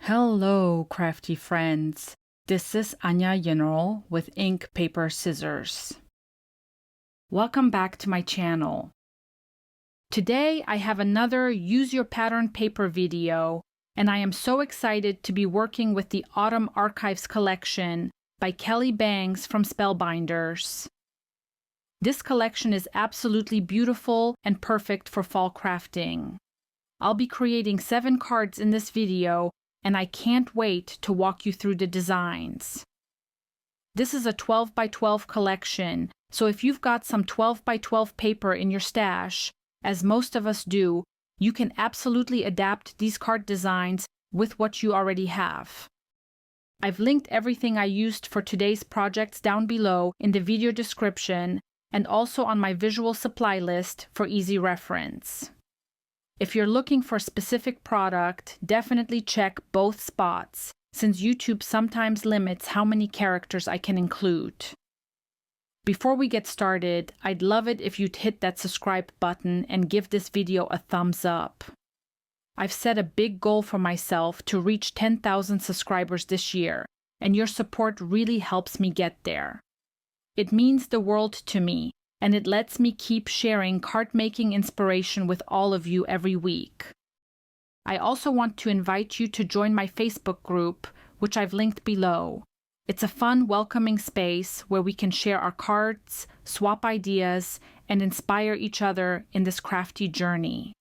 Hello, crafty friends. This is Anya General with Ink, Paper, Scissors. Welcome back to my channel. Today I have another Use Your Pattern paper video, and I am so excited to be working with the Autumn Archives collection by Kelly Bangs from Spellbinders. This collection is absolutely beautiful and perfect for fall crafting. I'll be creating 7 cards in this video, and I can't wait to walk you through the designs. This is a 12 by 12 collection, so if you've got some 12 by 12 paper in your stash, as most of us do, you can absolutely adapt these card designs with what you already have. I've linked everything I used for today's projects down below in the video description and also on my visual supply list for easy reference. If you're looking for a specific product, definitely check both spots, since YouTube sometimes limits how many characters I can include. Before we get started, I'd love it if you'd hit that subscribe button and give this video a thumbs up. I've set a big goal for myself to reach 10,000 subscribers this year, and your support really helps me get there. It means the world to me, and it lets me keep sharing card-making inspiration with all of you every week. I also want to invite you to join my Facebook group, which I've linked below. It's a fun, welcoming space where we can share our cards, swap ideas, and inspire each other in this crafty journey.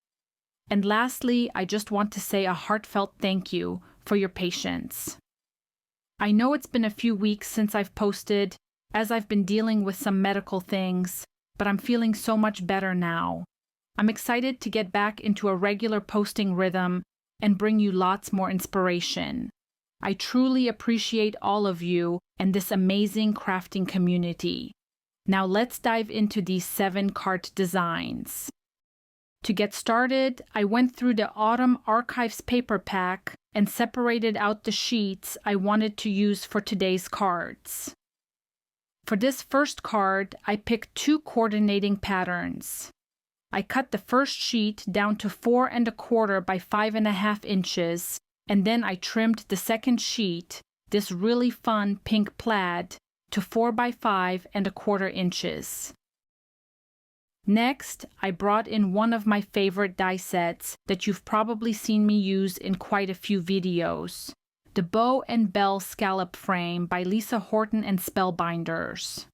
And lastly, I just want to say a heartfelt thank you for your patience. I know it's been a few weeks since I've posted, as I've been dealing with some medical things, but I'm feeling so much better now. I'm excited to get back into a regular posting rhythm and bring you lots more inspiration. I truly appreciate all of you and this amazing crafting community. Now let's dive into these 7 card designs. To get started, I went through the Autumn Archives paper pack and separated out the sheets I wanted to use for today's cards. For this first card, I picked 2 coordinating patterns. I cut the first sheet down to 4 1/4 by 5 1/2 inches, and then I trimmed the second sheet, this really fun pink plaid, to 4 by 5 1/4 inches. Next, I brought in one of my favorite die sets that you've probably seen me use in quite a few videos. The Bow and Bell Scallop Frame by Lisa Horton and Spellbinders.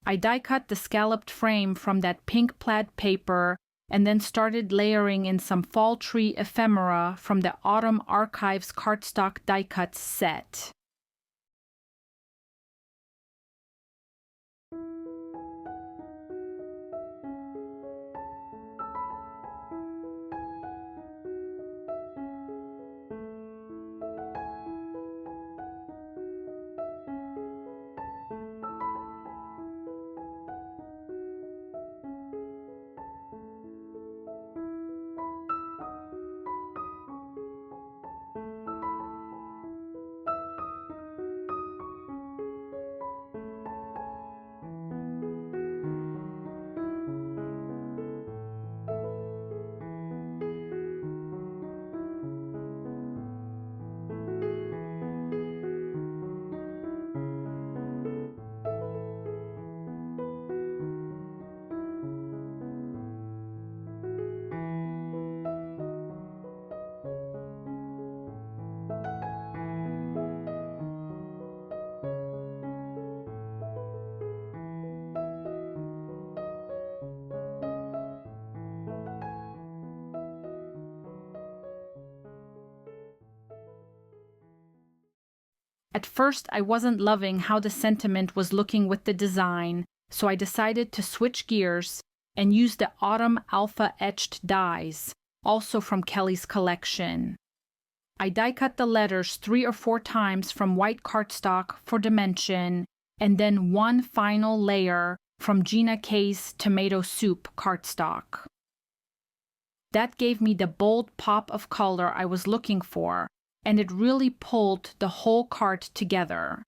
I die cut the scalloped frame from that pink plaid paper and then started layering in some fall tree ephemera from the Autumn Archives Cardstock die cut set. At first, I wasn't loving how the sentiment was looking with the design, so I decided to switch gears and use the Autumn Alpha Etched dies, also from Kelly's collection. I die cut the letters 3 or 4 times from white cardstock for dimension, and then one final layer from Gina K's Tomato Soup cardstock. That gave me the bold pop of color I was looking for, and it really pulled the whole card together.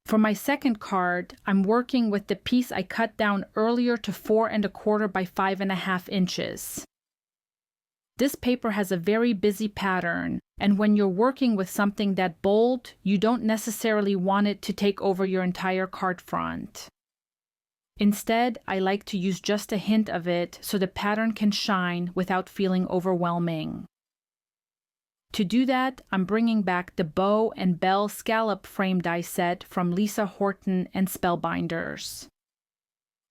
For my second card, I'm working with the piece I cut down earlier to 4 1/4 by 5 1/2 inches. This paper has a very busy pattern, and when you're working with something that bold, you don't necessarily want it to take over your entire card front. Instead, I like to use just a hint of it so the pattern can shine without feeling overwhelming. To do that, I'm bringing back the bow and bell scallop frame die set from Lisa Horton and Spellbinders.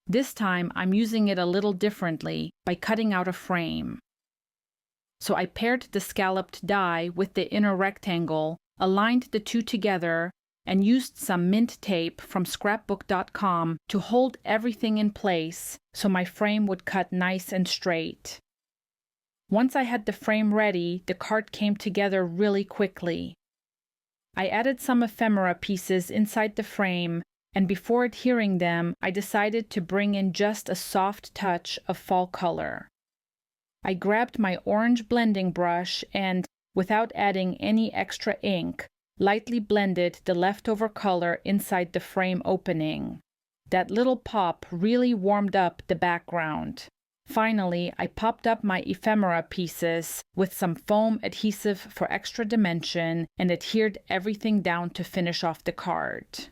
This time, I'm using it a little differently by cutting out a frame. So I paired the scalloped die with the inner rectangle, aligned the two together, and used some mint tape from scrapbook.com to hold everything in place so my frame would cut nice and straight. Once I had the frame ready, the card came together really quickly. I added some ephemera pieces inside the frame, and before adhering them, I decided to bring in just a soft touch of fall color. I grabbed my orange blending brush and, without adding any extra ink, lightly blended the leftover color inside the frame opening. That little pop really warmed up the background. Finally, I popped up my ephemera pieces with some foam adhesive for extra dimension and adhered everything down to finish off the card.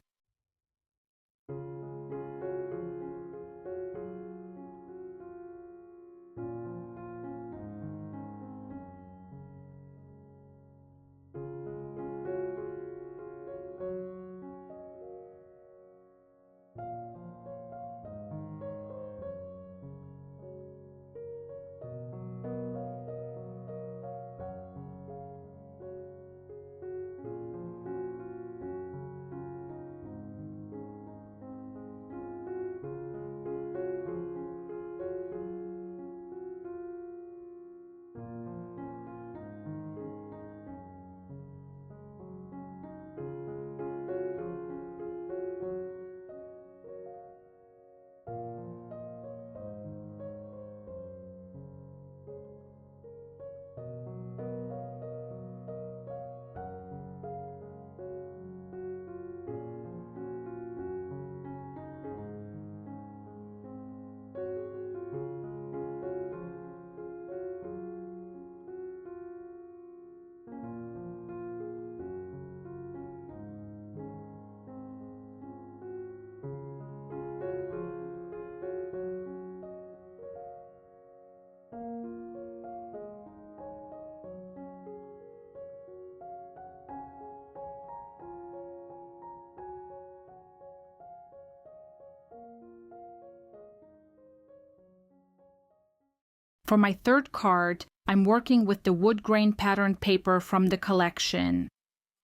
For my third card, I'm working with the wood grain pattern paper from the collection.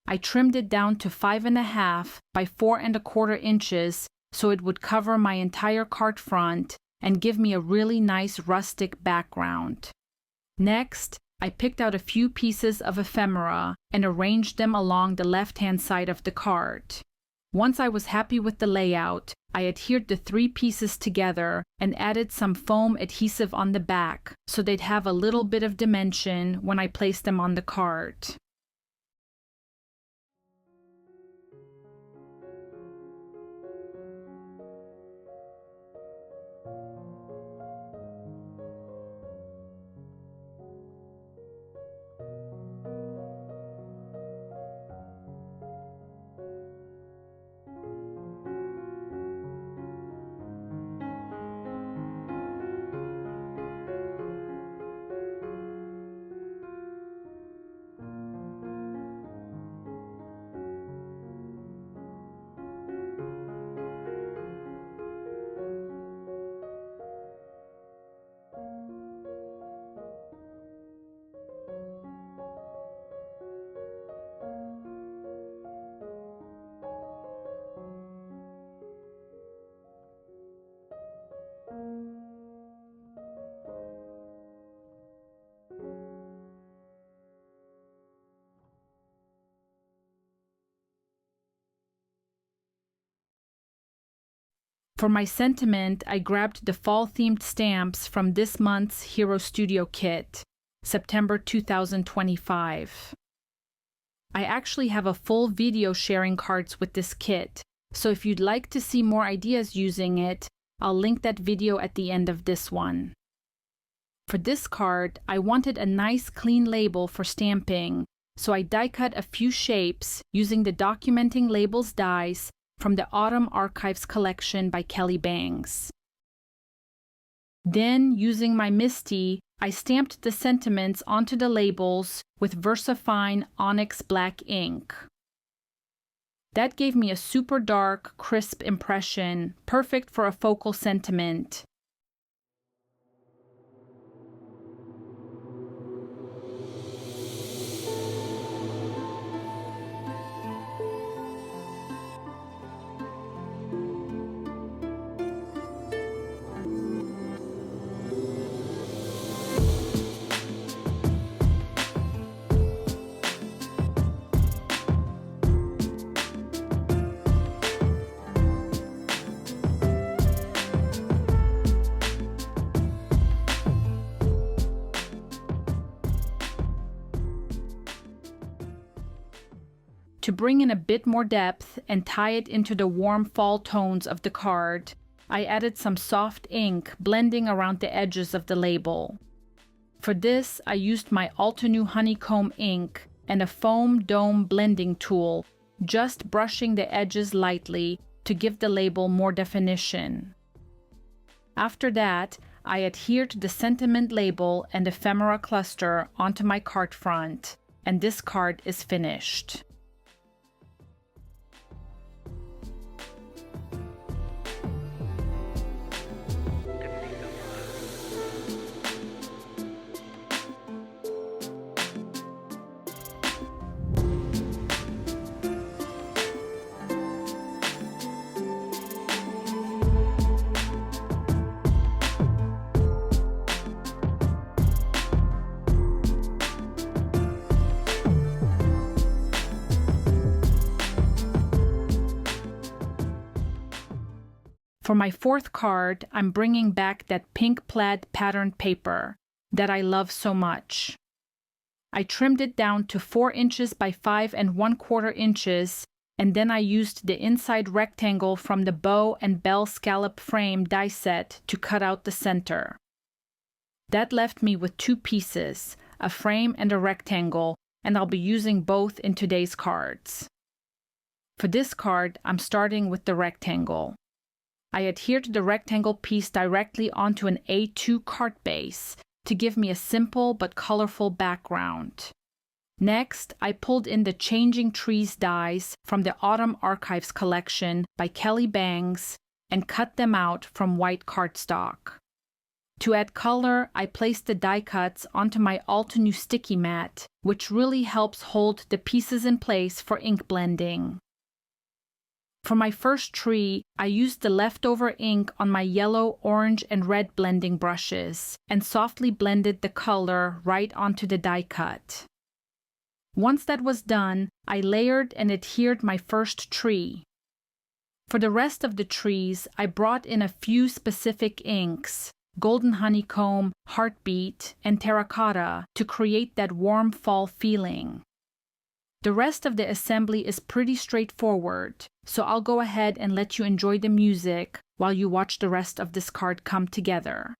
I trimmed it down to 5 1/2 by 4 1/4 inches so it would cover my entire card front and give me a really nice rustic background. Next, I picked out a few pieces of ephemera and arranged them along the left-hand side of the card. Once I was happy with the layout, I adhered the 3 pieces together and added some foam adhesive on the back so they'd have a little bit of dimension when I placed them on the card. For my sentiment, I grabbed the fall-themed stamps from this month's Hero Studio kit, September 2025. I actually have a full video sharing cards with this kit, So if you'd like to see more ideas using it, I'll link that video at the end of this one. For this card, I wanted a nice clean label for stamping, so I die cut a few shapes using the Documenting Labels dies from the Autumn Archives collection by Kelly Bangs. Then, using my MISTI, I stamped the sentiments onto the labels with VersaFine Onyx Black ink. That gave me a super dark, crisp impression, perfect for a focal sentiment. To bring in a bit more depth and tie it into the warm fall tones of the card, I added some soft ink blending around the edges of the label. For this, I used my Altenew Honeycomb ink and a foam dome blending tool, just brushing the edges lightly to give the label more definition. After that, I adhered the sentiment label and ephemera cluster onto my card front, and this card is finished. For my fourth card, I'm bringing back that pink plaid patterned paper that I love so much. I trimmed it down to 4 inches by 5 1/4 inches, and then I used the inside rectangle from the bow and bell scallop frame die set to cut out the center. That left me with 2 pieces, a frame and a rectangle, and I'll be using both in today's cards. For this card, I'm starting with the rectangle. I adhered the rectangle piece directly onto an A2 card base to give me a simple but colorful background. Next, I pulled in the Changing Trees dies from the Autumn Archives collection by Kelly Bangs and cut them out from white cardstock. To add color, I placed the die cuts onto my Altenew sticky mat, which really helps hold the pieces in place for ink blending. For my first tree, I used the leftover ink on my yellow, orange, and red blending brushes and softly blended the color right onto the die cut. Once that was done, I layered and adhered my first tree. For the rest of the trees, I brought in a few specific inks, Golden Honeycomb, Heartbeat, and Terracotta, to create that warm fall feeling. The rest of the assembly is pretty straightforward, so I'll go ahead and let you enjoy the music while you watch the rest of this card come together.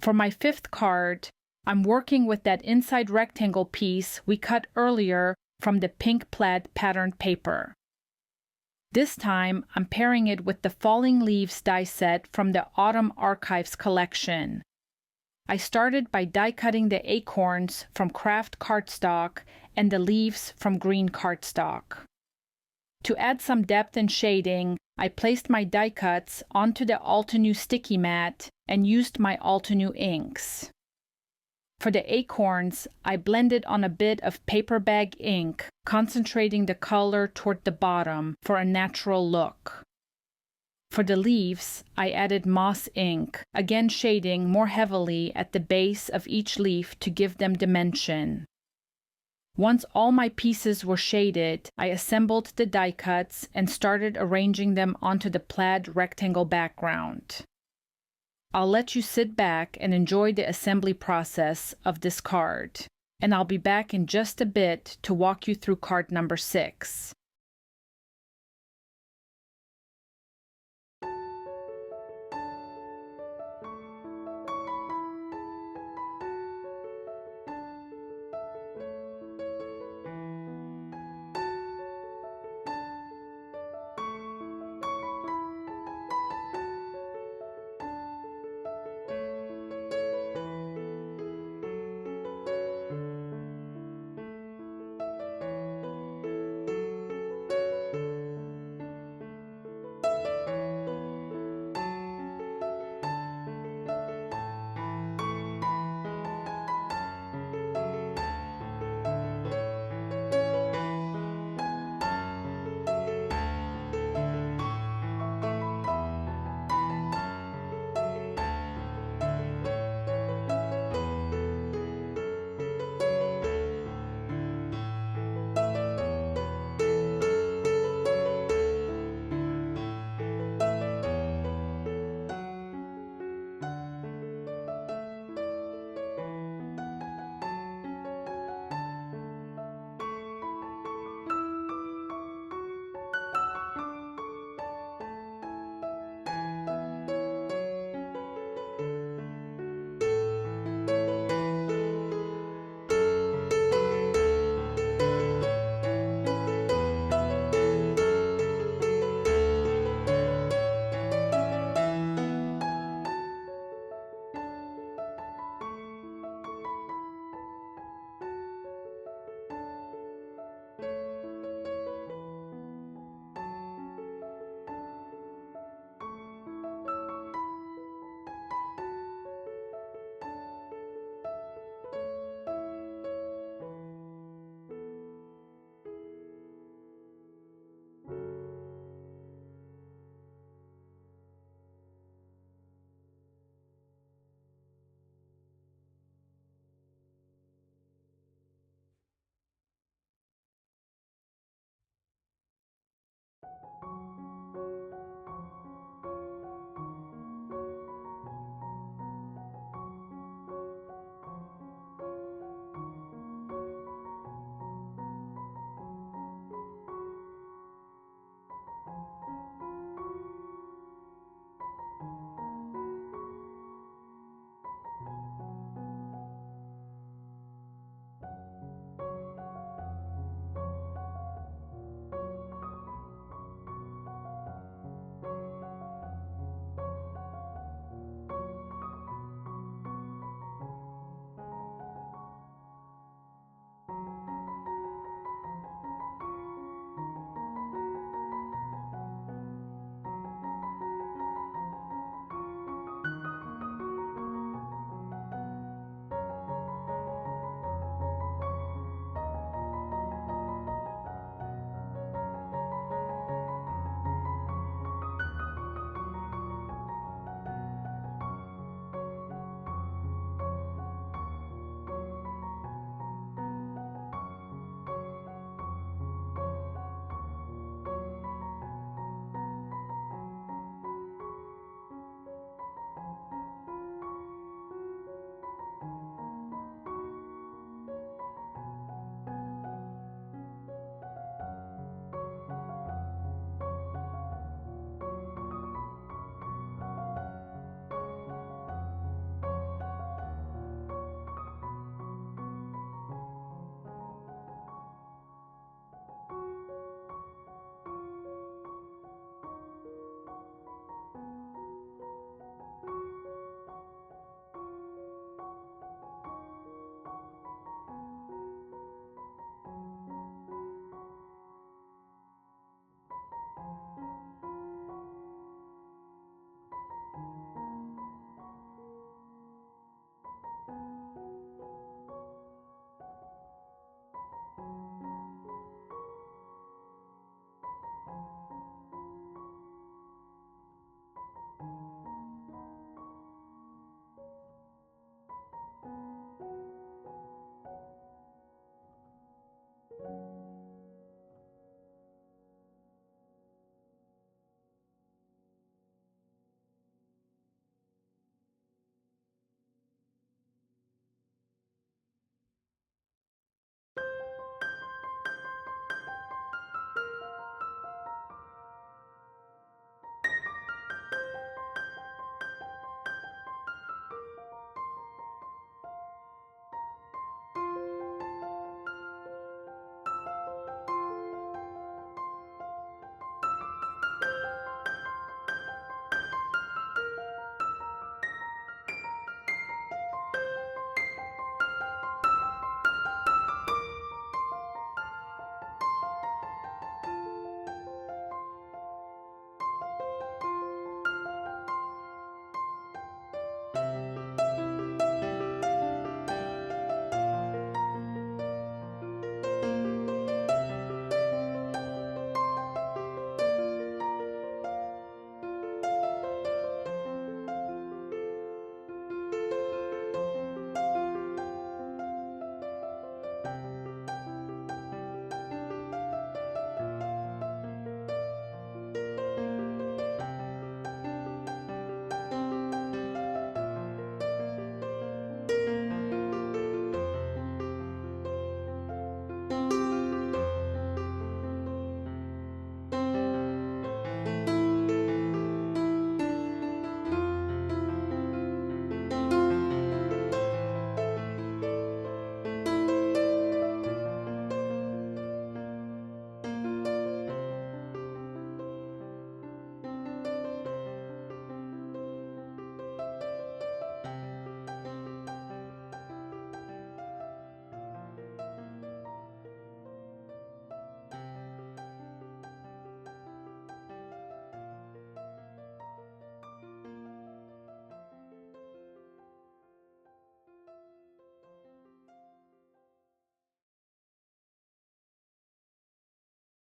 For my fifth card, I'm working with that inside rectangle piece we cut earlier from the pink plaid patterned paper. This time, I'm pairing it with the Falling Leaves die set from the Autumn Archives collection. I started by die cutting the acorns from Craft Cardstock and the leaves from green cardstock. To add some depth and shading, I placed my die cuts onto the Altenew sticky mat and used my Altenew inks. For the acorns, I blended on a bit of paper bag ink, concentrating the color toward the bottom for a natural look. For the leaves, I added moss ink, again shading more heavily at the base of each leaf to give them dimension. Once all my pieces were shaded, I assembled the die cuts and started arranging them onto the plaid rectangle background. I'll let you sit back and enjoy the assembly process of this card, and I'll be back in just a bit to walk you through card number 6.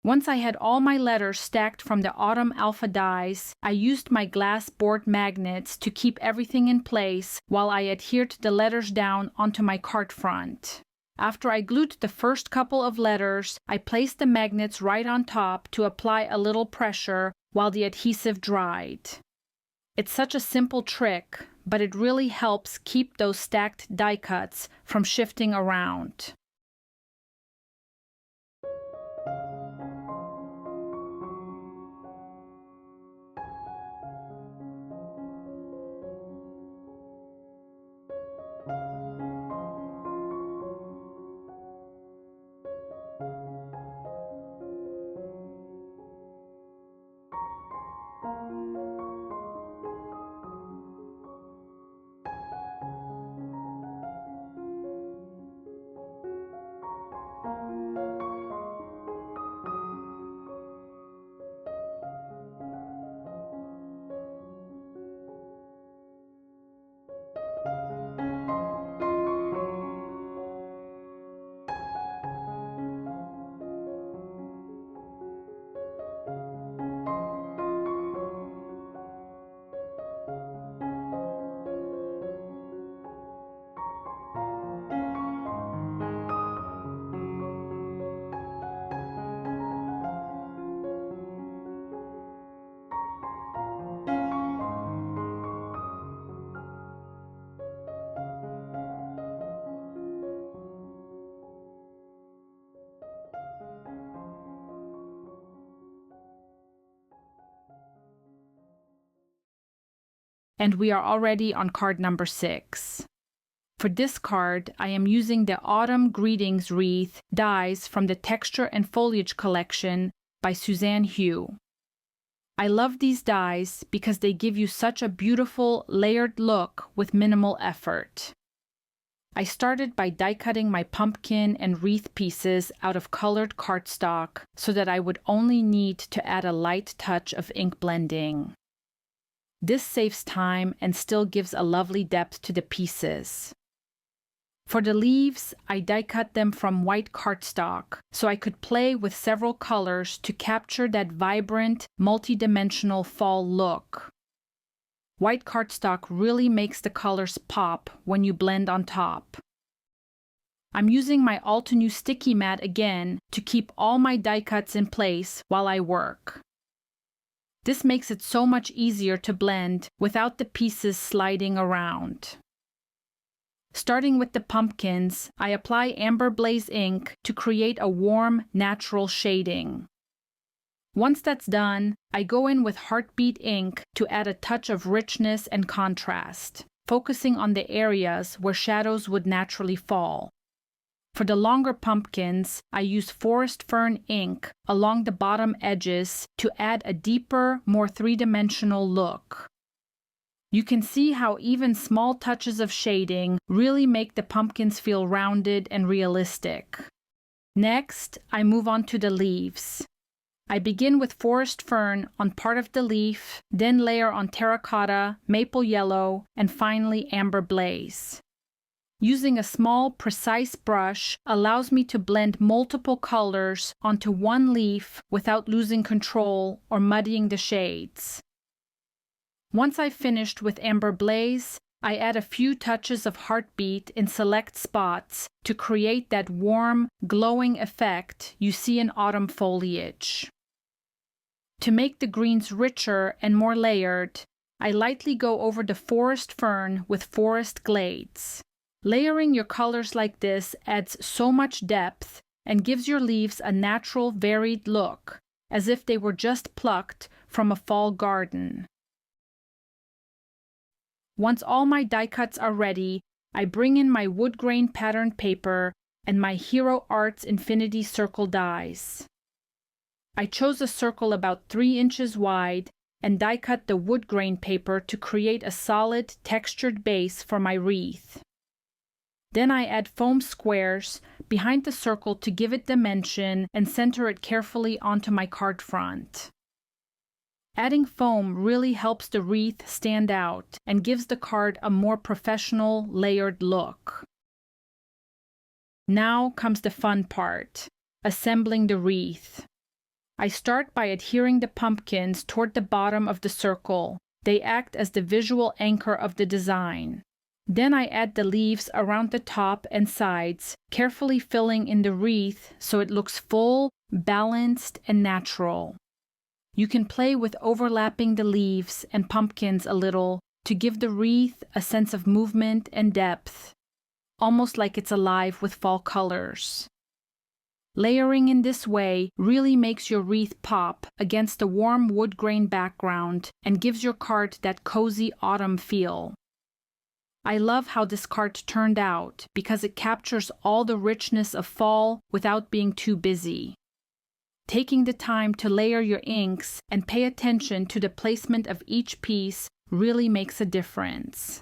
Once I had all my letters stacked from the Autumn Alpha dies, I used my glass board magnets to keep everything in place while I adhered the letters down onto my card front. After I glued the first couple of letters, I placed the magnets right on top to apply a little pressure while the adhesive dried. It's such a simple trick, but it really helps keep those stacked die cuts from shifting around. And we are already on card number 6. For this card, I am using the Autumn Greetings Wreath dies from the Texture and Foliage collection by Suzanne Hugh. I love these dies because they give you such a beautiful, layered look with minimal effort. I started by die cutting my pumpkin and wreath pieces out of colored cardstock so that I would only need to add a light touch of ink blending. This saves time and still gives a lovely depth to the pieces. For the leaves, I die cut them from white cardstock so I could play with several colors to capture that vibrant, multi-dimensional fall look. White cardstock really makes the colors pop when you blend on top. I'm using my all-to-new sticky mat again to keep all my die cuts in place while I work. This makes it so much easier to blend without the pieces sliding around. Starting with the pumpkins, I apply Amber Blaze ink to create a warm, natural shading. Once that's done, I go in with Heartbeat ink to add a touch of richness and contrast, focusing on the areas where shadows would naturally fall. For the longer pumpkins, I use Forest Fern ink along the bottom edges to add a deeper, more three-dimensional look. You can see how even small touches of shading really make the pumpkins feel rounded and realistic. Next, I move on to the leaves. I begin with Forest Fern on part of the leaf, then layer on terracotta, maple yellow, and finally Amber Blaze. Using a small, precise brush allows me to blend multiple colors onto one leaf without losing control or muddying the shades. Once I've finished with Amber Blaze, I add a few touches of Heartbeat in select spots to create that warm, glowing effect you see in autumn foliage. To make the greens richer and more layered, I lightly go over the Forest Fern with Forest Glades. Layering your colors like this adds so much depth and gives your leaves a natural, varied look, as if they were just plucked from a fall garden. Once all my die cuts are ready, I bring in my wood grain patterned paper and my Hero Arts Infinity Circle dies. I chose a circle about 3 inches wide and die cut the wood grain paper to create a solid, textured base for my wreath. Then I add foam squares behind the circle to give it dimension and center it carefully onto my card front. Adding foam really helps the wreath stand out and gives the card a more professional, layered look. Now comes the fun part, assembling the wreath. I start by adhering the pumpkins toward the bottom of the circle. They act as the visual anchor of the design. Then I add the leaves around the top and sides, carefully filling in the wreath so it looks full, balanced, and natural. You can play with overlapping the leaves and pumpkins a little to give the wreath a sense of movement and depth, almost like it's alive with fall colors. Layering in this way really makes your wreath pop against a warm wood grain background and gives your card that cozy autumn feel. I love how this card turned out because it captures all the richness of fall without being too busy. Taking the time to layer your inks and pay attention to the placement of each piece really makes a difference.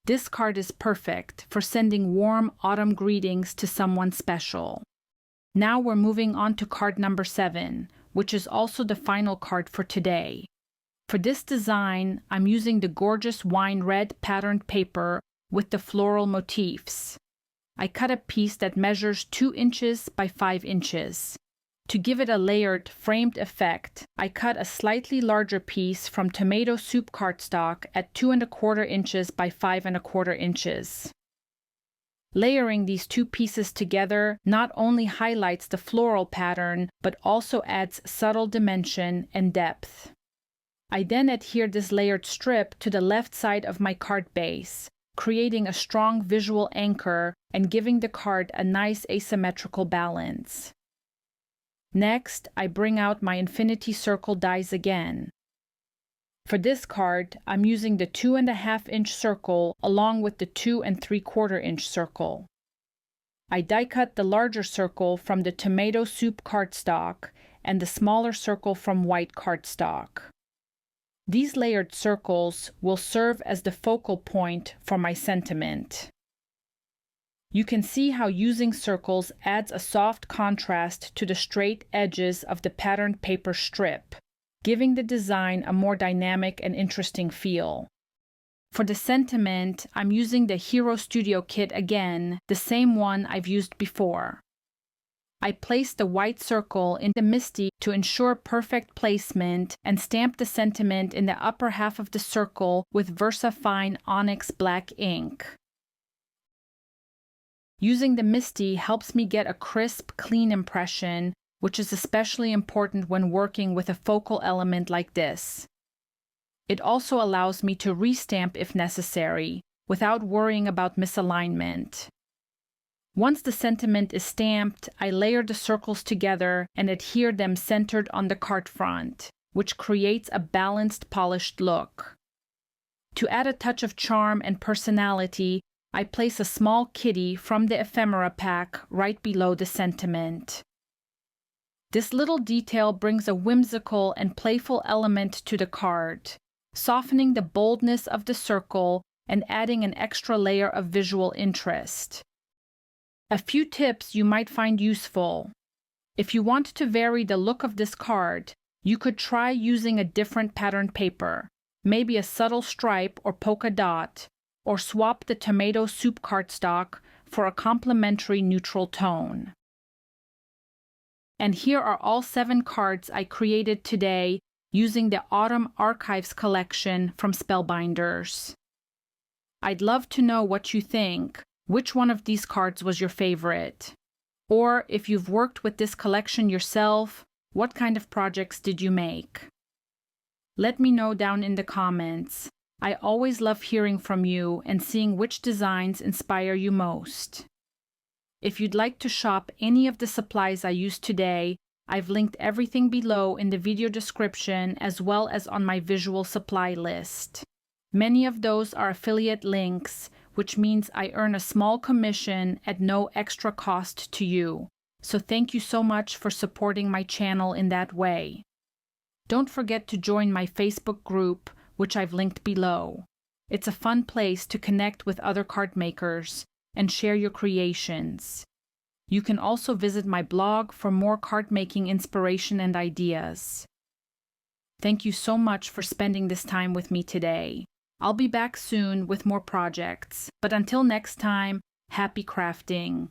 This card is perfect for sending warm autumn greetings to someone special. Now we're moving on to card number 7, which is also the final card for today. For this design, I'm using the gorgeous wine red patterned paper with the floral motifs. I cut a piece that measures 2 inches by 5 inches. To give it a layered, framed effect, I cut a slightly larger piece from tomato soup cardstock at 2 1/4 inches by 5 1/4 inches. Layering these 2 pieces together not only highlights the floral pattern, but also adds subtle dimension and depth. I then adhere this layered strip to the left side of my card base, creating a strong visual anchor and giving the card a nice asymmetrical balance. Next, I bring out my infinity circle dies again. For this card, I'm using the 2 1/2 inch circle along with the 2 3/4 inch circle. I die cut the larger circle from the tomato soup cardstock and the smaller circle from white cardstock. These layered circles will serve as the focal point for my sentiment. You can see how using circles adds a soft contrast to the straight edges of the patterned paper strip, giving the design a more dynamic and interesting feel. For the sentiment, I'm using the Hero Studio kit again, the same one I've used before. I place the white circle in the MISTI to ensure perfect placement and stamp the sentiment in the upper half of the circle with VersaFine Onyx black ink. Using the MISTI helps me get a crisp, clean impression, which is especially important when working with a focal element like this. It also allows me to restamp if necessary, without worrying about misalignment. Once the sentiment is stamped, I layer the circles together and adhere them centered on the card front, which creates a balanced, polished look. To add a touch of charm and personality, I place a small kitty from the ephemera pack right below the sentiment. This little detail brings a whimsical and playful element to the card, softening the boldness of the circle and adding an extra layer of visual interest. A few tips you might find useful. If you want to vary the look of this card, you could try using a different patterned paper, maybe a subtle stripe or polka dot, or swap the tomato soup cardstock for a complementary neutral tone. And here are all 7 cards I created today using the Autumn Archives collection from Spellbinders. I'd love to know what you think. Which one of these cards was your favorite? Or if you've worked with this collection yourself, what kind of projects did you make? Let me know down in the comments. I always love hearing from you and seeing which designs inspire you most. If you'd like to shop any of the supplies I used today, I've linked everything below in the video description as well as on my visual supply list. Many of those are affiliate links, which means I earn a small commission at no extra cost to you. So thank you so much for supporting my channel in that way. Don't forget to join my Facebook group, which I've linked below. It's a fun place to connect with other card makers and share your creations. You can also visit my blog for more card making inspiration and ideas. Thank you so much for spending this time with me today. I'll be back soon with more projects, but until next time, happy crafting.